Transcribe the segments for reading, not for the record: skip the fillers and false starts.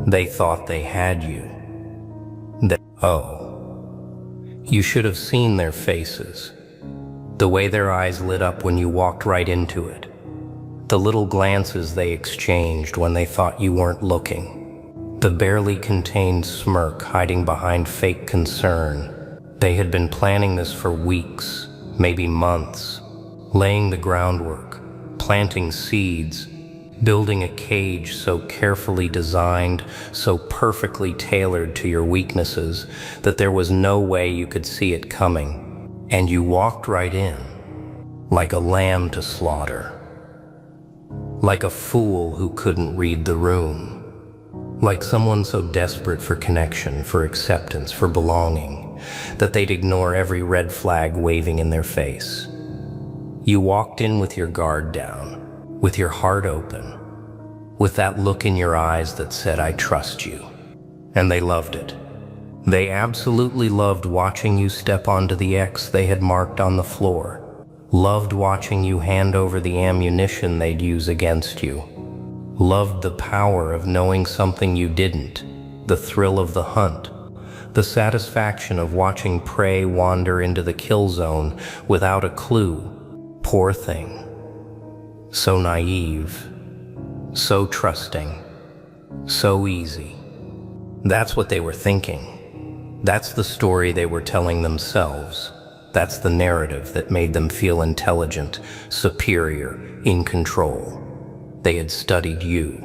They thought they had you. You should have seen their faces. The way their eyes lit up when you walked right into it. The little glances they exchanged when they thought you weren't looking. The barely contained smirk hiding behind fake concern. They had been planning this for weeks, maybe months, laying the groundwork, planting seeds, building a cage so carefully designed, so perfectly tailored to your weaknesses that there was no way you could see it coming. And you walked right in, like a lamb to slaughter. Like a fool who couldn't read the room. Like someone so desperate for connection, for acceptance, for belonging, that they'd ignore every red flag waving in their face. You walked in with your guard down, with your heart open, with that look in your eyes that said, "I trust you." And they loved it. They absolutely loved watching you step onto the X they had marked on the floor. Loved watching you hand over the ammunition they'd use against you. Loved the power of knowing something you didn't, the thrill of the hunt, the satisfaction of watching prey wander into the kill zone without a clue. Poor thing. So naive, so trusting, so easy. That's what they were thinking. That's the story they were telling themselves. That's the narrative that made them feel intelligent, superior, in control. They had studied you,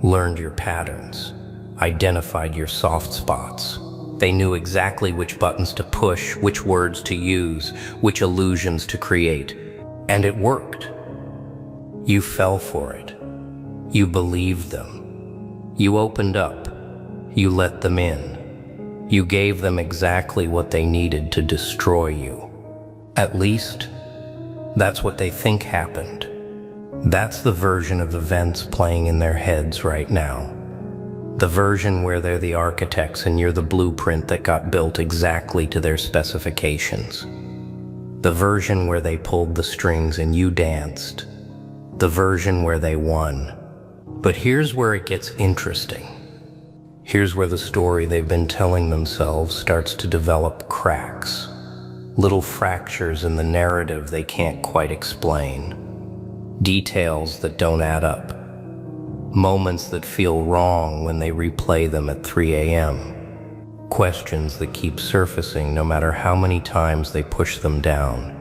learned your patterns, identified your soft spots. They knew exactly which buttons to push, which words to use, which illusions to create. And it worked. You fell for it. You believed them. You opened up. You let them in. You gave them exactly what they needed to destroy you. At least, that's what they think happened. That's the version of events playing in their heads right now. The version where they're the architects and you're the blueprint that got built exactly to their specifications. The version where they pulled the strings and you danced. The version where they won. But here's where it gets interesting. Here's where the story they've been telling themselves starts to develop cracks. Little fractures in the narrative they can't quite explain. Details that don't add up. Moments that feel wrong when they replay them at 3 a.m. Questions that keep surfacing no matter how many times they push them down.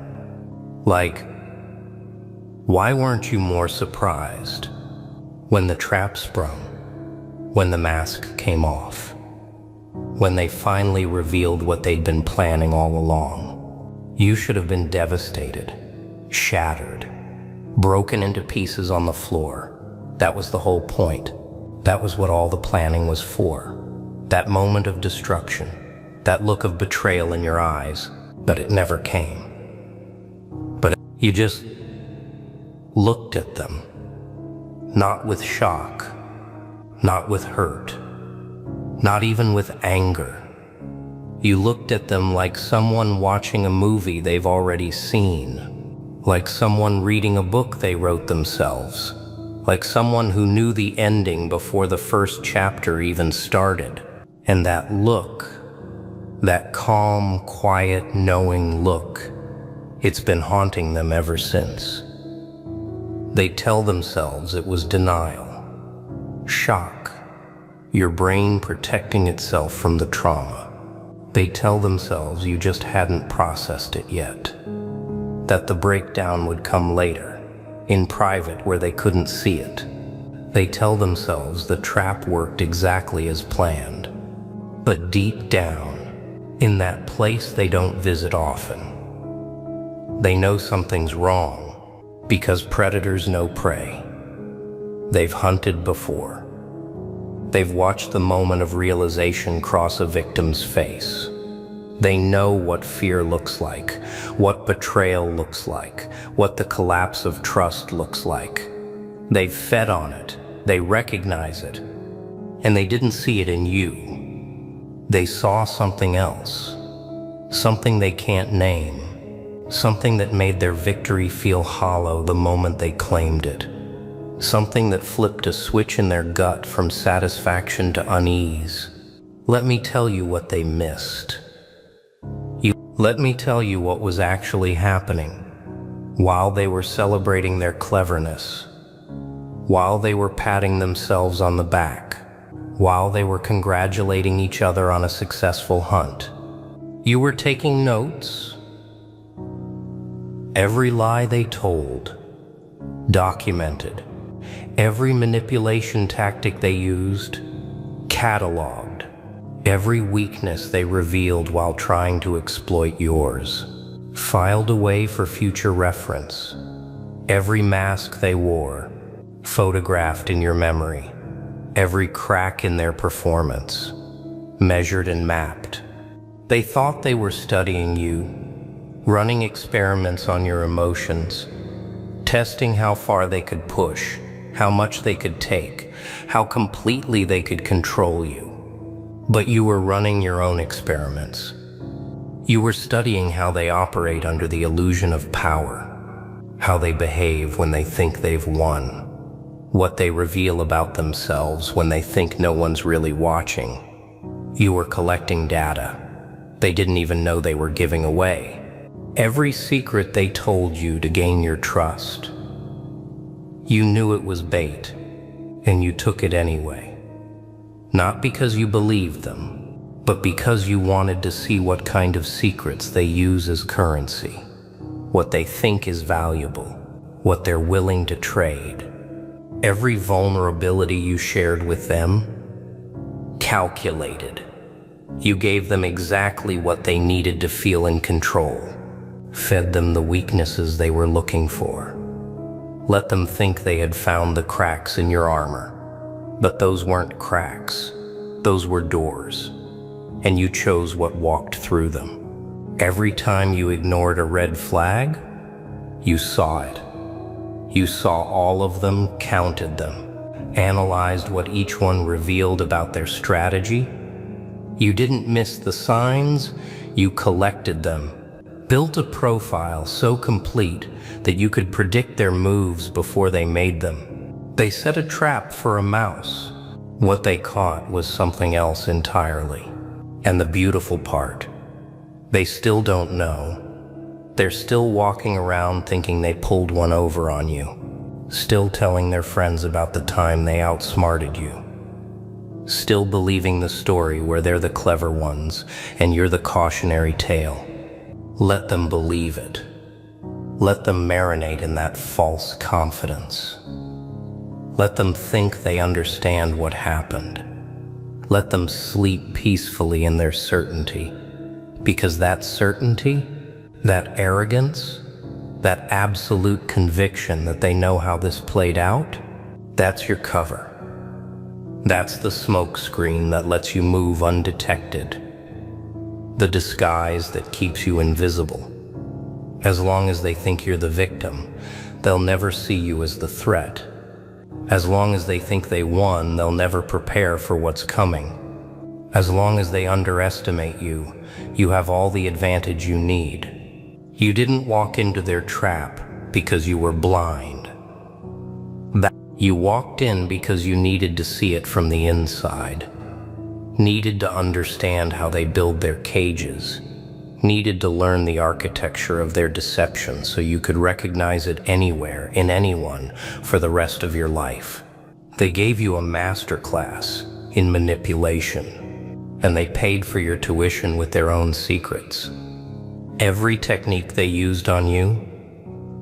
Like, why weren't you more surprised when the trap sprung, when the mask came off, when they finally revealed what they'd been planning all along? You should have been devastated, shattered, broken into pieces on the floor. That was the whole point. That was what all the planning was for. That moment of destruction, that look of betrayal in your eyes, but it never came. But you just looked at them, not with shock, not with hurt, not even with anger. You looked at them like someone watching a movie they've already seen, like someone reading a book they wrote themselves, like someone who knew the ending before the first chapter even started. And that look, that calm, quiet, knowing look, it's been haunting them ever since. They tell themselves it was denial, shock, your brain protecting itself from the trauma. They tell themselves you just hadn't processed it yet, that the breakdown would come later, in private where they couldn't see it. They tell themselves the trap worked exactly as planned. But deep down, in that place they don't visit often, they know something's wrong because predators know prey. They've hunted before. They've watched the moment of realization cross a victim's face. They know what fear looks like, what betrayal looks like, what the collapse of trust looks like. They've fed on it, they recognize it, and they didn't see it in you. They saw something else, something they can't name, something that made their victory feel hollow the moment they claimed it. something that flipped a switch in their gut from satisfaction to unease. Let me tell you what they missed. Let me tell you what was actually happening while they were celebrating their cleverness, while they were patting themselves on the back, while they were congratulating each other on a successful hunt. You were taking notes. Every lie they told, documented. Every manipulation tactic they used, cataloged. Every weakness they revealed while trying to exploit yours, filed away for future reference. Every mask they wore, photographed in your memory. Every crack in their performance, measured and mapped. They thought they were studying you, running experiments on your emotions, testing how far they could push, how much they could take, how completely they could control you. But you were running your own experiments. You were studying how they operate under the illusion of power, how they behave when they think they've won, what they reveal about themselves when they think no one's really watching. You were collecting data they didn't even know they were giving away. Every secret they told you to gain your trust. You knew it was bait, and you took it anyway. Not because you believed them, but because you wanted to see what kind of secrets they use as currency, what they think is valuable, what they're willing to trade. Every vulnerability you shared with them, calculated. You gave them exactly what they needed to feel in control, fed them the weaknesses they were looking for. Let them think they had found the cracks in your armor. But those weren't cracks, those were doors, and you chose what walked through them. Every time you ignored a red flag, you saw it. You saw all of them, counted them, analyzed what each one revealed about their strategy. You didn't miss the signs, you collected them, built a profile so complete that you could predict their moves before they made them. They set a trap for a mouse. What they caught was something else entirely. And the beautiful part, they still don't know. They're still walking around thinking they pulled one over on you, still telling their friends about the time they outsmarted you, still believing the story where they're the clever ones and you're the cautionary tale. Let them believe it. Let them marinate in that false confidence. Let them think they understand what happened. Let them sleep peacefully in their certainty, because that certainty, that arrogance, that absolute conviction that they know how this played out, that's your cover. That's the smoke screen that lets you move undetected, the disguise that keeps you invisible. As long as they think you're the victim, they'll never see you as the threat. As long as they think they won, they'll never prepare for what's coming. As long as they underestimate you, you have all the advantage you need. You didn't walk into their trap because you were blind. You walked in because you needed to see it from the inside, needed to understand how they build their cages, needed to learn the architecture of their deception so you could recognize it anywhere, in anyone, for the rest of your life. They gave you a master class in manipulation, and they paid for your tuition with their own secrets. Every technique they used on you,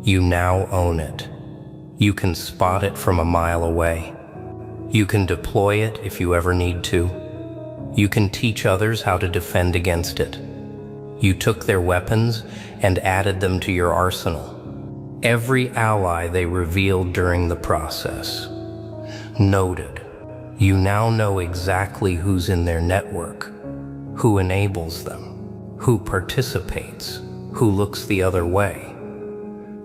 you now own it. You can spot it from a mile away. You can deploy it if you ever need to. You can teach others how to defend against it. You took their weapons and added them to your arsenal. Every ally they revealed during the process. Noted. You now know exactly who's in their network, who enables them, who participates, who looks the other way.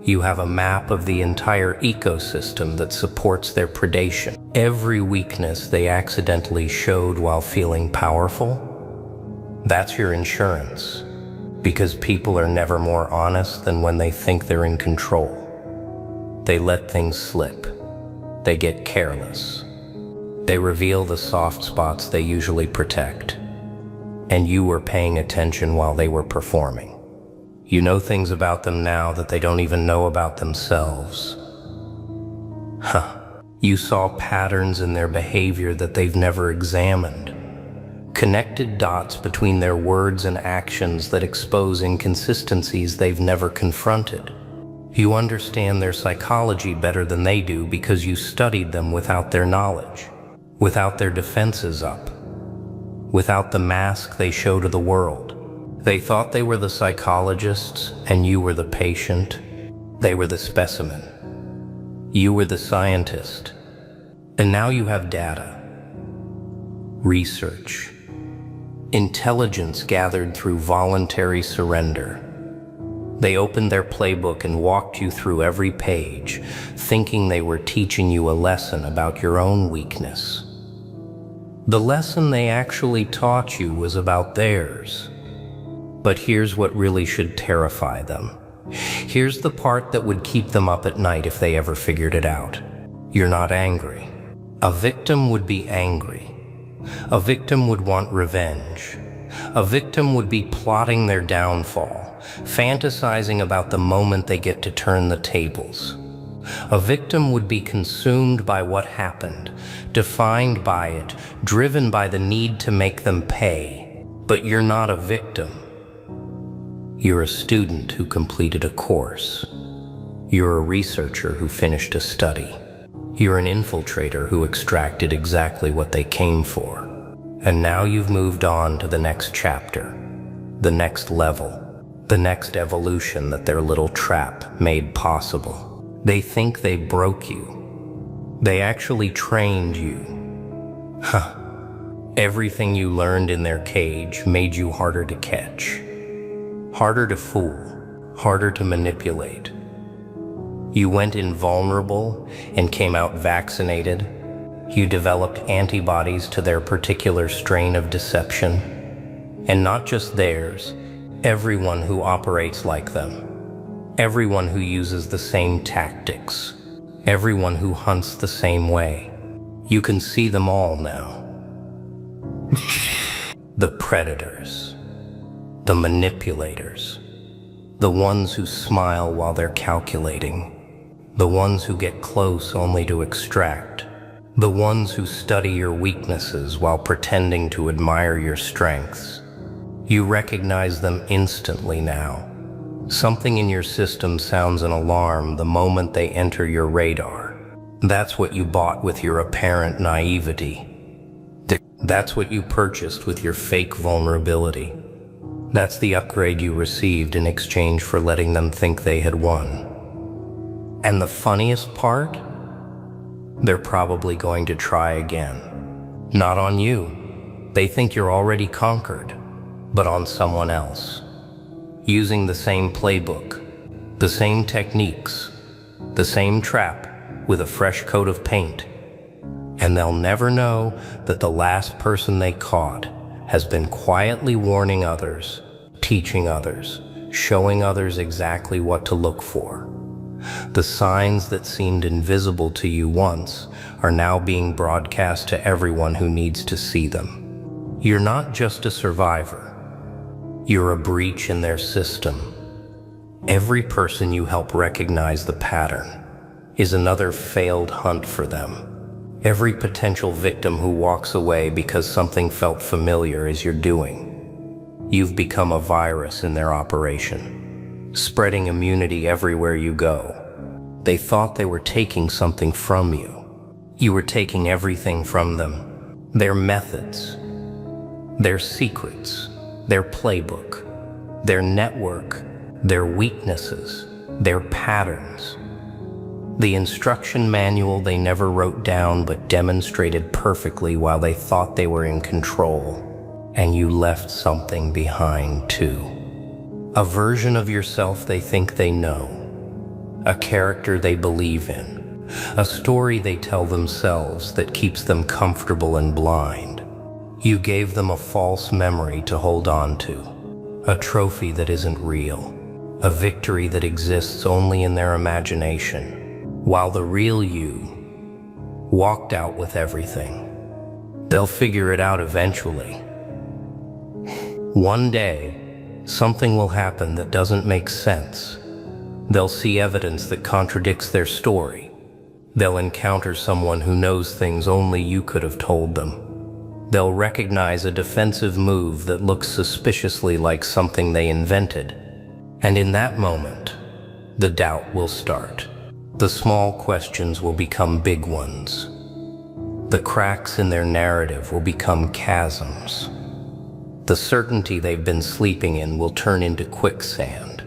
You have a map of the entire ecosystem that supports their predation. Every weakness they accidentally showed while feeling powerful, that's your insurance. Because people are never more honest than when they think they're in control. They let things slip. they get careless. They reveal the soft spots they usually protect. And you were paying attention while they were performing. You know things about them now that they don't even know about themselves. You saw patterns in their behavior that they've never examined. Connected dots between their words and actions that expose inconsistencies they've never confronted. You understand their psychology better than they do because you studied them without their knowledge, without their defenses up, without the mask they show to the world. They thought they were the psychologists and you were the patient. They were the specimen. You were the scientist. And now you have data, research, intelligence gathered through voluntary surrender. They opened their playbook and walked you through every page, thinking they were teaching you a lesson about your own weakness. The lesson they actually taught you was about theirs. But here's what really should terrify them. Here's the part that would keep them up at night if they ever figured it out. You're not angry. A victim would be angry. A victim would want revenge. A victim would be plotting their downfall, fantasizing about the moment they get to turn the tables. A victim would be consumed by what happened, defined by it, driven by the need to make them pay. But you're not a victim. You're a student who completed a course. You're a researcher who finished a study. You're an infiltrator who extracted exactly what they came for. And now you've moved on to the next chapter, the next level, the next evolution that their little trap made possible. They think they broke you. They actually trained you. Everything you learned in their cage made you harder to catch. Harder to fool, harder to manipulate. You went invulnerable and came out vaccinated. You developed antibodies to their particular strain of deception. And not just theirs, everyone who operates like them. Everyone who uses the same tactics. Everyone who hunts the same way. You can see them all now. The predators. The manipulators. The ones who smile while they're calculating. The ones who get close only to extract. The ones who study your weaknesses while pretending to admire your strengths. You recognize them instantly now. Something in your system sounds an alarm the moment they enter your radar. That's what you bought with your apparent naivety. That's what you purchased with your fake vulnerability. That's the upgrade you received in exchange for letting them think they had won. And the funniest part? They're probably going to try again. Not on you. They think you're already conquered, but on someone else. Using the same playbook, the same techniques, the same trap with a fresh coat of paint. And they'll never know that the last person they caught has been quietly warning others, teaching others, showing others exactly what to look for. The signs that seemed invisible to you once are now being broadcast to everyone who needs to see them. You're not just a survivor. You're a breach in their system. Every person you help recognize the pattern is another failed hunt for them. Every potential victim who walks away because something felt familiar is your doing. You've become a virus in their operation, spreading immunity everywhere you go. They thought they were taking something from you. You were taking everything from them. Their methods, their secrets, their playbook, their network, their weaknesses, their patterns. The instruction manual they never wrote down but demonstrated perfectly while they thought they were in control. And you left something behind too. A version of yourself they think they know. A character they believe in. A story they tell themselves that keeps them comfortable and blind. You gave them a false memory to hold on to. A trophy that isn't real. A victory that exists only in their imagination. While the real you walked out with everything. They'll figure it out eventually. One day, something will happen that doesn't make sense. They'll see evidence that contradicts their story. They'll encounter someone who knows things only you could have told them. They'll recognize a defensive move that looks suspiciously like something they invented. And in that moment, the doubt will start. The small questions will become big ones. The cracks in their narrative will become chasms. The certainty they've been sleeping in will turn into quicksand.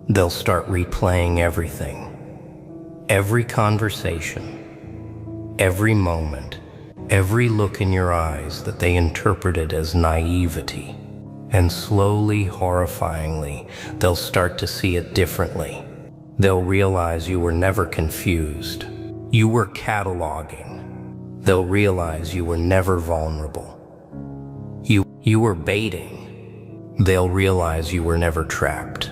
They'll start replaying everything. Every conversation, every moment, every look in your eyes that they interpreted as naivety. And slowly, horrifyingly, they'll start to see it differently. They'll realize you were never confused. You were cataloging. They'll realize you were never vulnerable. You were baiting. They'll realize you were never trapped.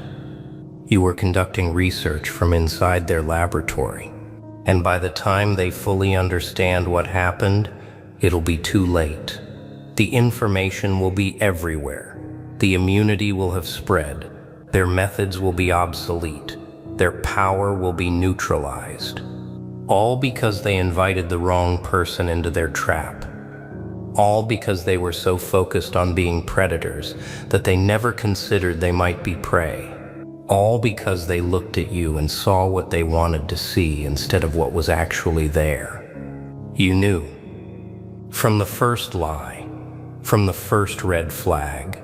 You were conducting research from inside their laboratory. And by the time they fully understand what happened, it'll be too late. The information will be everywhere. The immunity will have spread. Their methods will be obsolete. Their power will be neutralized. All because they invited the wrong person into their trap. All because they were so focused on being predators that they never considered they might be prey. All because they looked at you and saw what they wanted to see instead of what was actually there. You knew. From the first lie, from the first red flag,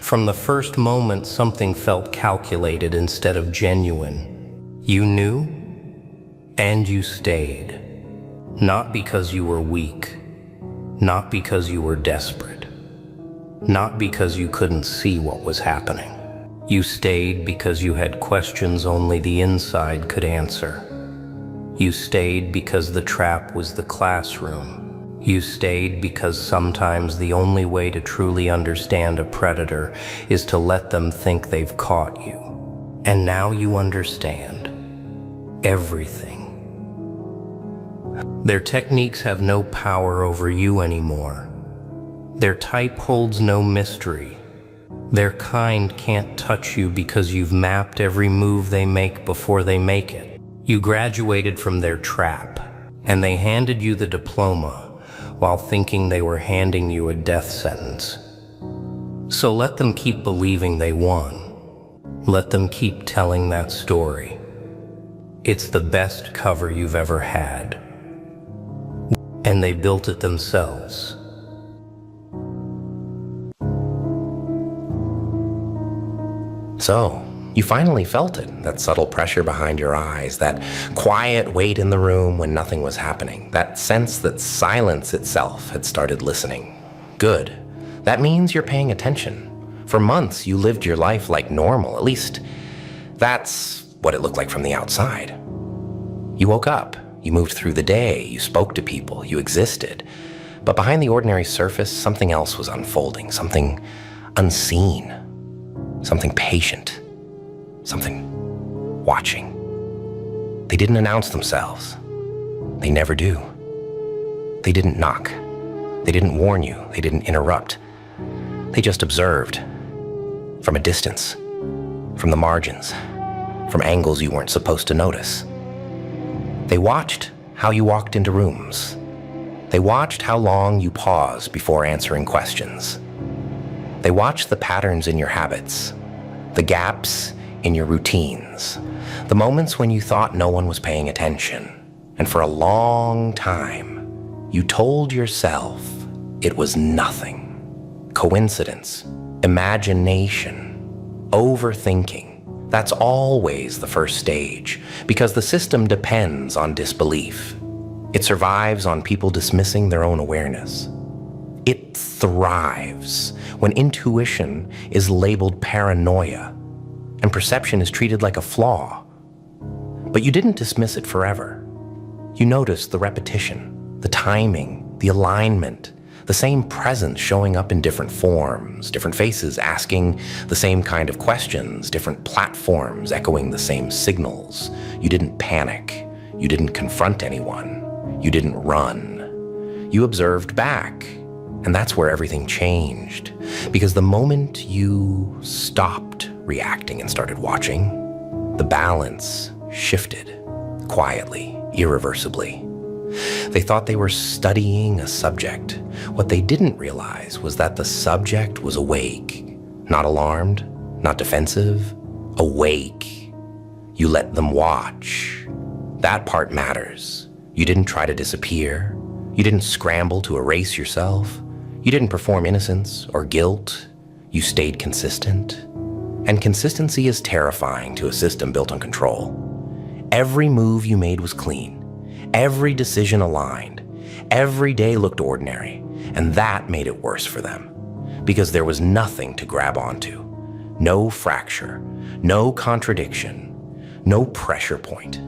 from the first moment something felt calculated instead of genuine. You knew, and you stayed. Not because you were weak, not because you were desperate, not because you couldn't see what was happening. You stayed because you had questions only the inside could answer. You stayed because the trap was the classroom. You stayed because sometimes the only way to truly understand a predator is to let them think they've caught you. And now you understand everything. Their techniques have no power over you anymore. Their type holds no mystery. Their kind can't touch you because you've mapped every move they make before they make it. You graduated from their trap, and they handed you the diploma while thinking they were handing you a death sentence. So let them keep believing they won. Let them keep telling that story. It's the best cover you've ever had. And they built it themselves. So, you finally felt it, that subtle pressure behind your eyes, that quiet weight in the room when nothing was happening, that sense that silence itself had started listening. Good. That means you're paying attention. For months, you lived your life like normal. At least, that's what it looked like from the outside. You woke up, you moved through the day, you spoke to people, you existed. But behind the ordinary surface, something else was unfolding, something unseen. Something patient, something watching. They didn't announce themselves. They never do. They didn't knock. They didn't warn you. They didn't interrupt. They just observed. From a distance, from the margins, from angles you weren't supposed to notice. They watched how you walked into rooms. They watched how long you paused before answering questions. They watched the patterns in your habits, the gaps in your routines, the moments when you thought no one was paying attention. And for a long time, you told yourself it was nothing. Coincidence, imagination, overthinking. That's always the first stage, because the system depends on disbelief. It survives on people dismissing their own awareness. It thrives when intuition is labeled paranoia and perception is treated like a flaw. But you didn't dismiss it forever. You noticed the repetition, the timing, the alignment, the same presence showing up in different forms, different faces asking the same kind of questions, different platforms echoing the same signals. You didn't panic. You didn't confront anyone. You didn't run. You observed back. And that's where everything changed. Because the moment you stopped reacting and started watching, the balance shifted quietly, irreversibly. They thought they were studying a subject. What they didn't realize was that the subject was awake, not alarmed, not defensive, awake. You let them watch. That part matters. You didn't try to disappear. You didn't scramble to erase yourself. You didn't perform innocence or guilt. You stayed consistent. And consistency is terrifying to a system built on control. Every move you made was clean. Every decision aligned. Every day looked ordinary. And that made it worse for them. Because there was nothing to grab onto. No fracture. No contradiction. No pressure point.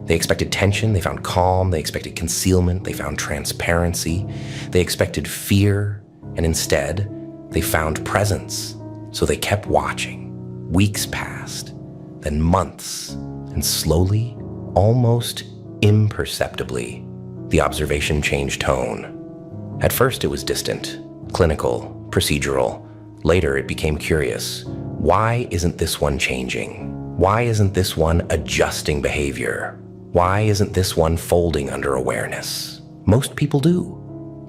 They expected tension, they found calm, they expected concealment, they found transparency, they expected fear, and instead, they found presence. So they kept watching. Weeks passed, then months, and slowly, almost imperceptibly, the observation changed tone. At first it was distant, clinical, procedural. Later it became curious. Why isn't this one changing? Why isn't this one adjusting behavior? Why isn't this one folding under awareness? Most people do.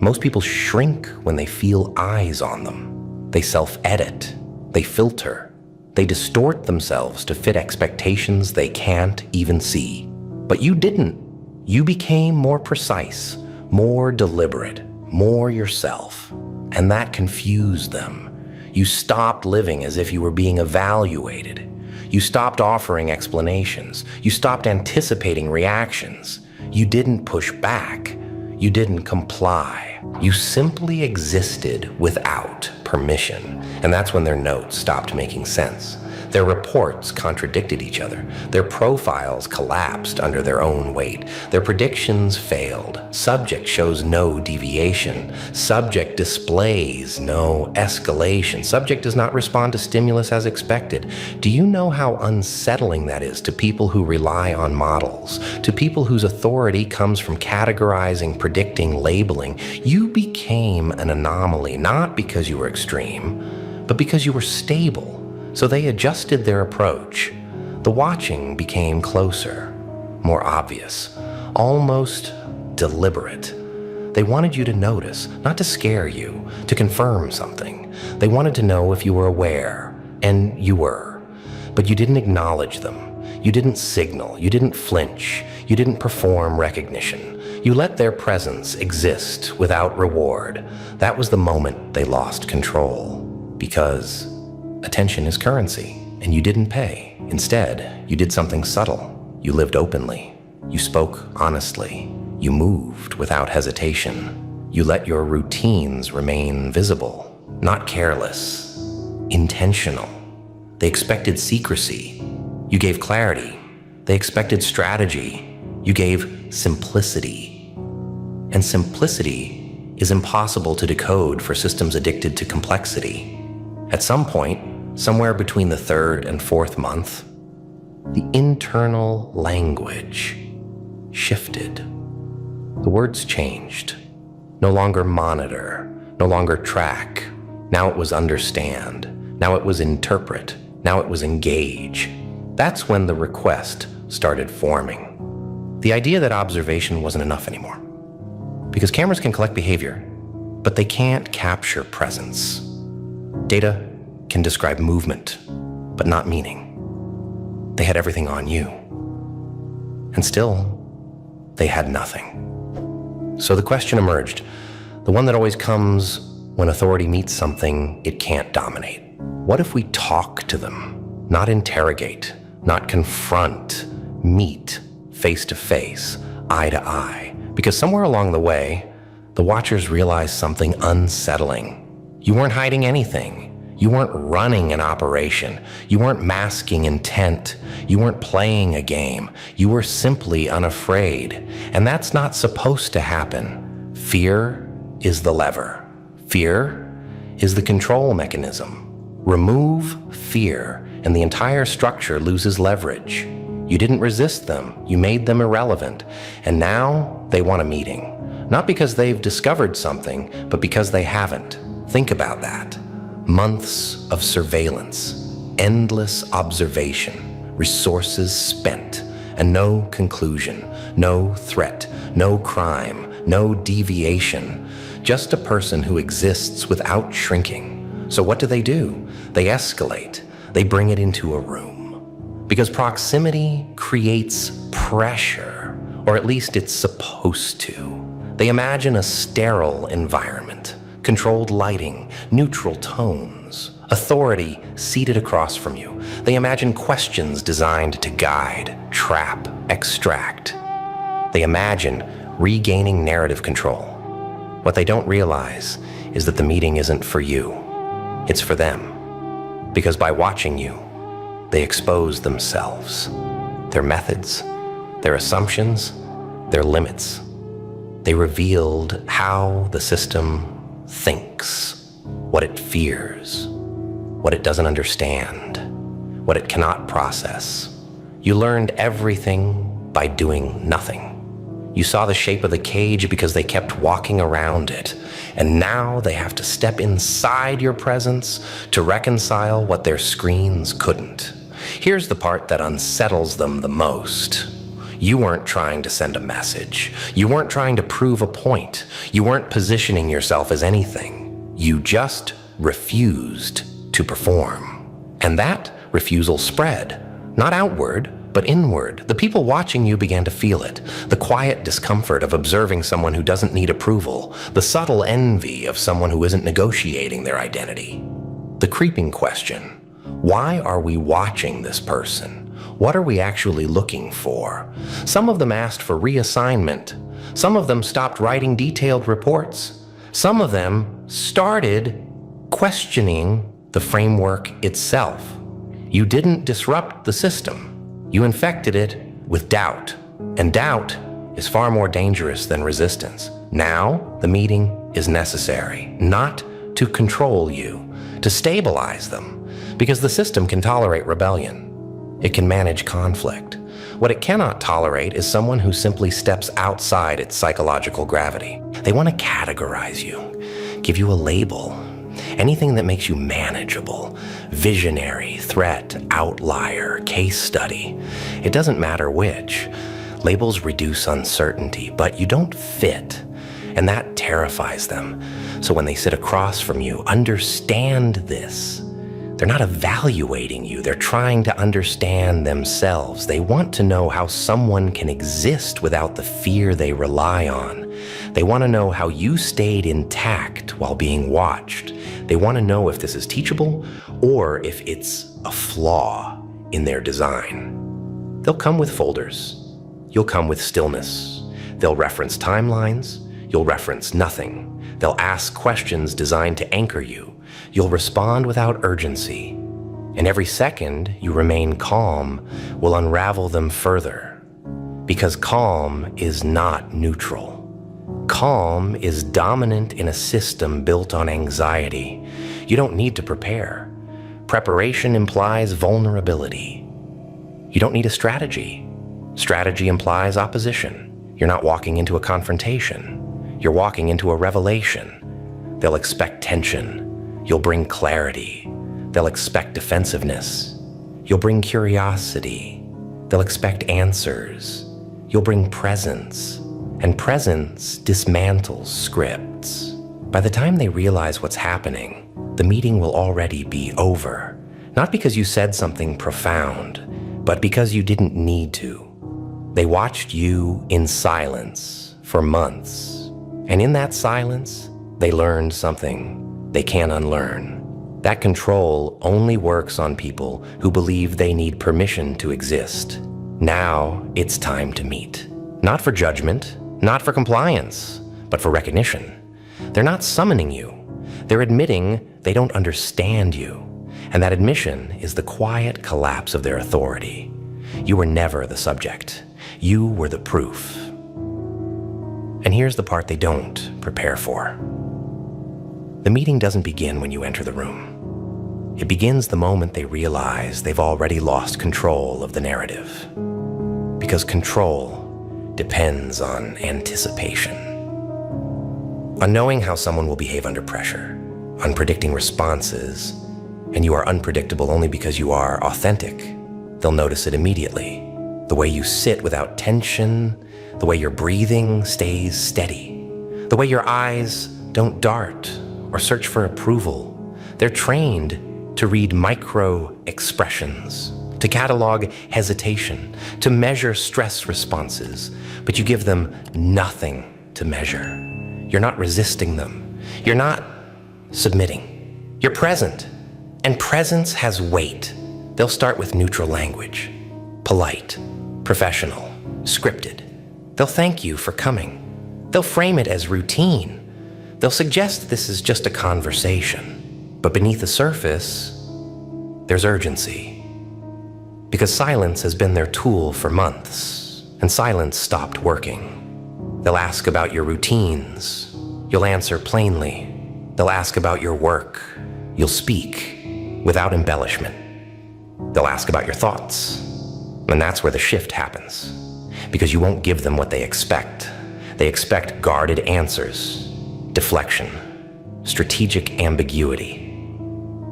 Most people shrink when they feel eyes on them. They self-edit. They filter. They distort themselves to fit expectations they can't even see. But you didn't. You became more precise, more deliberate, more yourself. And that confused them. You stopped living as if you were being evaluated. You stopped offering explanations. You stopped anticipating reactions. You didn't push back. You didn't comply. You simply existed without permission. And that's when their notes stopped making sense. Their reports contradicted each other. Their profiles collapsed under their own weight. Their predictions failed. Subject shows no deviation. Subject displays no escalation. Subject does not respond to stimulus as expected. Do you know how unsettling that is to people who rely on models, to people whose authority comes from categorizing, predicting, labeling? You became an anomaly, not because you were extreme, but because you were stable. So they adjusted their approach. The watching became closer, more obvious, almost deliberate. They wanted you to notice, not to scare you, to confirm something. They wanted to know if you were aware, and you were. But you didn't acknowledge them. You didn't signal. You didn't flinch. You didn't perform recognition. You let their presence exist without reward. That was the moment they lost control. Because attention is currency, and you didn't pay. Instead, you did something subtle. You lived openly. You spoke honestly. You moved without hesitation. You let your routines remain visible, not careless, intentional. They expected secrecy. You gave clarity. They expected strategy. You gave simplicity. And simplicity is impossible to decode for systems addicted to complexity. At some point, somewhere between the third and fourth month, the internal language shifted. The words changed. No longer monitor, no longer track. Now it was understand. Now it was interpret. Now it was engage. That's when the request started forming. The idea that observation wasn't enough anymore. Because cameras can collect behavior, but they can't capture presence. Data can describe movement, but not meaning. They had everything on you. And still, they had nothing. So the question emerged, the one that always comes when authority meets something it can't dominate. What if we talk to them, not interrogate, not confront, meet face to face, eye to eye? Because somewhere along the way, the watchers realized something unsettling. You weren't hiding anything. You weren't running an operation. You weren't masking intent. You weren't playing a game. You were simply unafraid. And that's not supposed to happen. Fear is the lever. Fear is the control mechanism. Remove fear, and the entire structure loses leverage. You didn't resist them. You made them irrelevant. And now they want a meeting. Not because they've discovered something, but because they haven't. Think about that. Months of surveillance, endless observation, resources spent, and no conclusion, no threat, no crime, no deviation. Just a person who exists without shrinking. So what do? They escalate. They bring it into a room. Because proximity creates pressure, or at least it's supposed to. They imagine a sterile environment, controlled lighting, neutral tones, authority seated across from you. They imagine questions designed to guide, trap, extract. They imagine regaining narrative control. What they don't realize is that the meeting isn't for you. It's for them. Because by watching you, they expose themselves, their methods, their assumptions, their limits. They revealed how the system thinks, what it fears, what it doesn't understand, what it cannot process. You learned everything by doing nothing. You saw the shape of the cage because they kept walking around it, and now they have to step inside your presence to reconcile what their screens couldn't. Here's the part that unsettles them the most. You weren't trying to send a message. You weren't trying to prove a point. You weren't positioning yourself as anything. You just refused to perform. And that refusal spread, not outward, but inward. The people watching you began to feel it. The quiet discomfort of observing someone who doesn't need approval. The subtle envy of someone who isn't negotiating their identity. The creeping question: why are we watching this person? What are we actually looking for? Some of them asked for reassignment. Some of them stopped writing detailed reports. Some of them started questioning the framework itself. You didn't disrupt the system. You infected it with doubt. And doubt is far more dangerous than resistance. Now, the meeting is necessary, not to control you, to stabilize them, because the system can tolerate rebellion. It can manage conflict. What it cannot tolerate is someone who simply steps outside its psychological gravity. They want to categorize you, give you a label, anything that makes you manageable, visionary, threat, outlier, case study. It doesn't matter which. Labels reduce uncertainty, but you don't fit, and that terrifies them. So when they sit across from you, understand this. They're not evaluating you. They're trying to understand themselves. They want to know how someone can exist without the fear they rely on. They want to know how you stayed intact while being watched. They want to know if this is teachable or if it's a flaw in their design. They'll come with folders. You'll come with stillness. They'll reference timelines. You'll reference nothing. They'll ask questions designed to anchor you. You'll respond without urgency, and every second you remain calm will unravel them further. Because calm is not neutral. Calm is dominant in a system built on anxiety. You don't need to prepare. Preparation implies vulnerability. You don't need a strategy. Strategy implies opposition. You're not walking into a confrontation. You're walking into a revelation. They'll expect tension. You'll bring clarity. They'll expect defensiveness. You'll bring curiosity. They'll expect answers. You'll bring presence. And presence dismantles scripts. By the time they realize what's happening, the meeting will already be over. Not because you said something profound, but because you didn't need to. They watched you in silence for months. And in that silence, they learned something they can't unlearn. That control only works on people who believe they need permission to exist. Now it's time to meet. Not for judgment, not for compliance, but for recognition. They're not summoning you. They're admitting they don't understand you. And that admission is the quiet collapse of their authority. You were never the subject. You were the proof. And here's the part they don't prepare for. The meeting doesn't begin when you enter the room. It begins the moment they realize they've already lost control of the narrative. because control depends on anticipation. On knowing how someone will behave under pressure, on predicting responses, and you are unpredictable only because you are authentic. They'll notice it immediately. The way you sit without tension, the way your breathing stays steady, the way your eyes don't dart or search for approval. They're trained to read micro expressions, to catalog hesitation, to measure stress responses, but you give them nothing to measure. You're not resisting them. You're not submitting. You're present. And presence has weight. They'll start with neutral language, polite, professional, scripted. They'll thank you for coming. They'll frame it as routine. They'll suggest this is just a conversation. But beneath the surface, there's urgency. Because silence has been their tool for months, and silence stopped working. They'll ask about your routines. You'll answer plainly. They'll ask about your work. You'll speak without embellishment. They'll ask about your thoughts. And that's where the shift happens. Because you won't give them what they expect. They expect guarded answers, deflection, strategic ambiguity.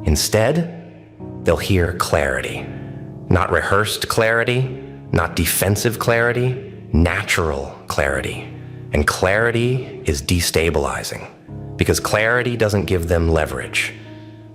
Instead, they'll hear clarity. Not rehearsed clarity, not defensive clarity, natural clarity. And clarity is destabilizing, because clarity doesn't give them leverage.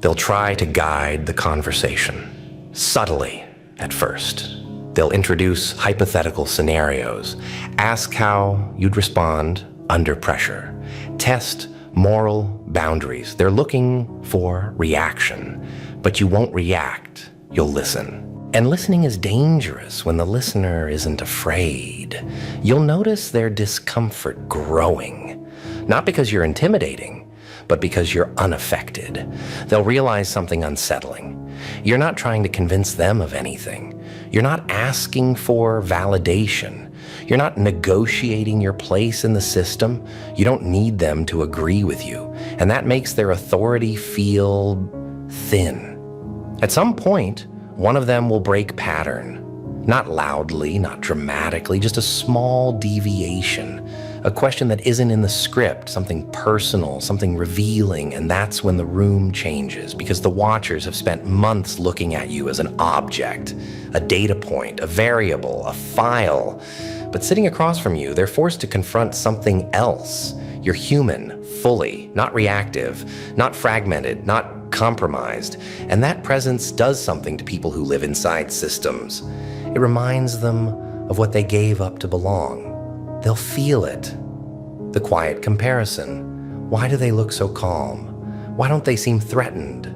They'll try to guide the conversation, subtly at first. They'll introduce hypothetical scenarios, ask how you'd respond under pressure, test moral boundaries. They're looking for reaction, but you won't react, you'll listen. And listening is dangerous when the listener isn't afraid. You'll notice their discomfort growing, not because you're intimidating, but because you're unaffected. They'll realize something unsettling. You're not trying to convince them of anything. You're not asking for validation. You're not negotiating your place in the system. You don't need them to agree with you. And that makes their authority feel thin. At some point, one of them will break pattern. Not loudly, not dramatically, just a small deviation. A question that isn't in the script, something personal, something revealing, and that's when the room changes, because the watchers have spent months looking at you as an object, a data point, a variable, a file. But sitting across from you, they're forced to confront something else. You're human, fully, not reactive, not fragmented, not compromised. And that presence does something to people who live inside systems. It reminds them of what they gave up to belong. They'll feel it. The quiet comparison. Why do they look so calm? Why don't they seem threatened?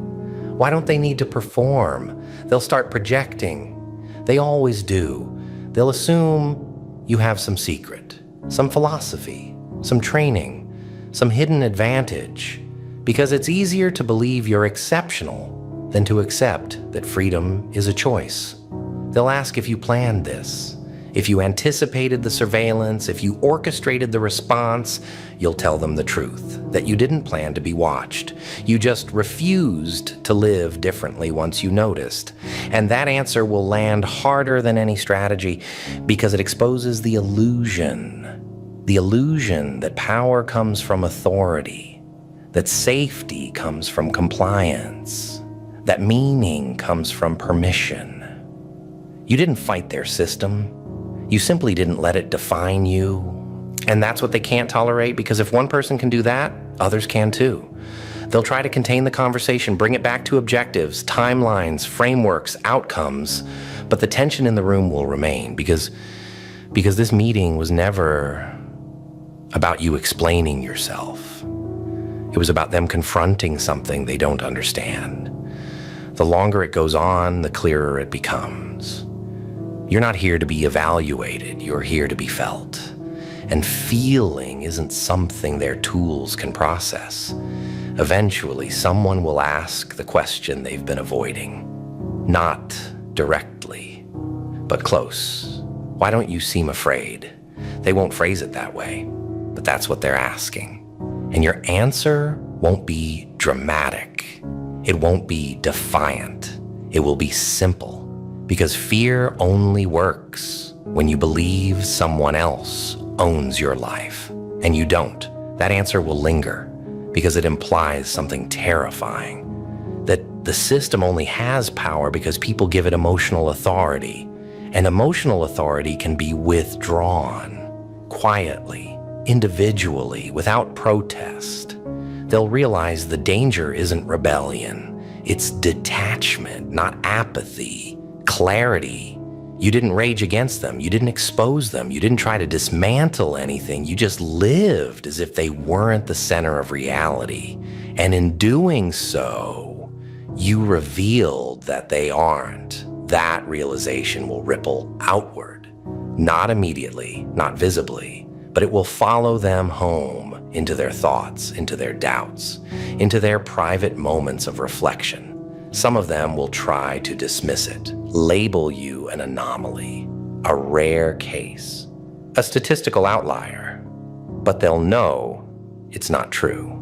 Why don't they need to perform? They'll start projecting. They always do. They'll assume you have some secret, some philosophy, some training, some hidden advantage, because it's easier to believe you're exceptional than to accept that freedom is a choice. They'll ask if you planned this, if you anticipated the surveillance, if you orchestrated the response. You'll tell them the truth, that you didn't plan to be watched. You just refused to live differently once you noticed. And that answer will land harder than any strategy, because it exposes the illusion that power comes from authority, that safety comes from compliance, that meaning comes from permission. You didn't fight their system. You simply didn't let it define you. And that's what they can't tolerate, because if one person can do that, others can too. They'll try to contain the conversation, bring it back to objectives, timelines, frameworks, outcomes, but the tension in the room will remain, because this meeting was never about you explaining yourself. It was about them confronting something they don't understand. The longer it goes on, the clearer it becomes. You're not here to be evaluated, you're here to be felt. And feeling isn't something their tools can process. Eventually, someone will ask the question they've been avoiding. Not directly, but close. Why don't you seem afraid? They won't phrase it that way, but that's what they're asking. And your answer won't be dramatic. It won't be defiant. It will be simple, because fear only works When you believe someone else owns your life, and you don't, that answer will linger because it implies something terrifying. That the system only has power because people give it emotional authority, and emotional authority can be withdrawn quietly, individually, without protest. They'll realize the danger isn't rebellion, it's detachment, not apathy, clarity. You didn't rage against them, you didn't expose them, you didn't try to dismantle anything, you just lived as if they weren't the center of reality. And in doing so, you revealed that they aren't. That realization will ripple outward, not immediately, not visibly, but it will follow them home into their thoughts, into their doubts, into their private moments of reflection. Some of them will try to dismiss it, label you an anomaly, a rare case, a statistical outlier, but they'll know it's not true.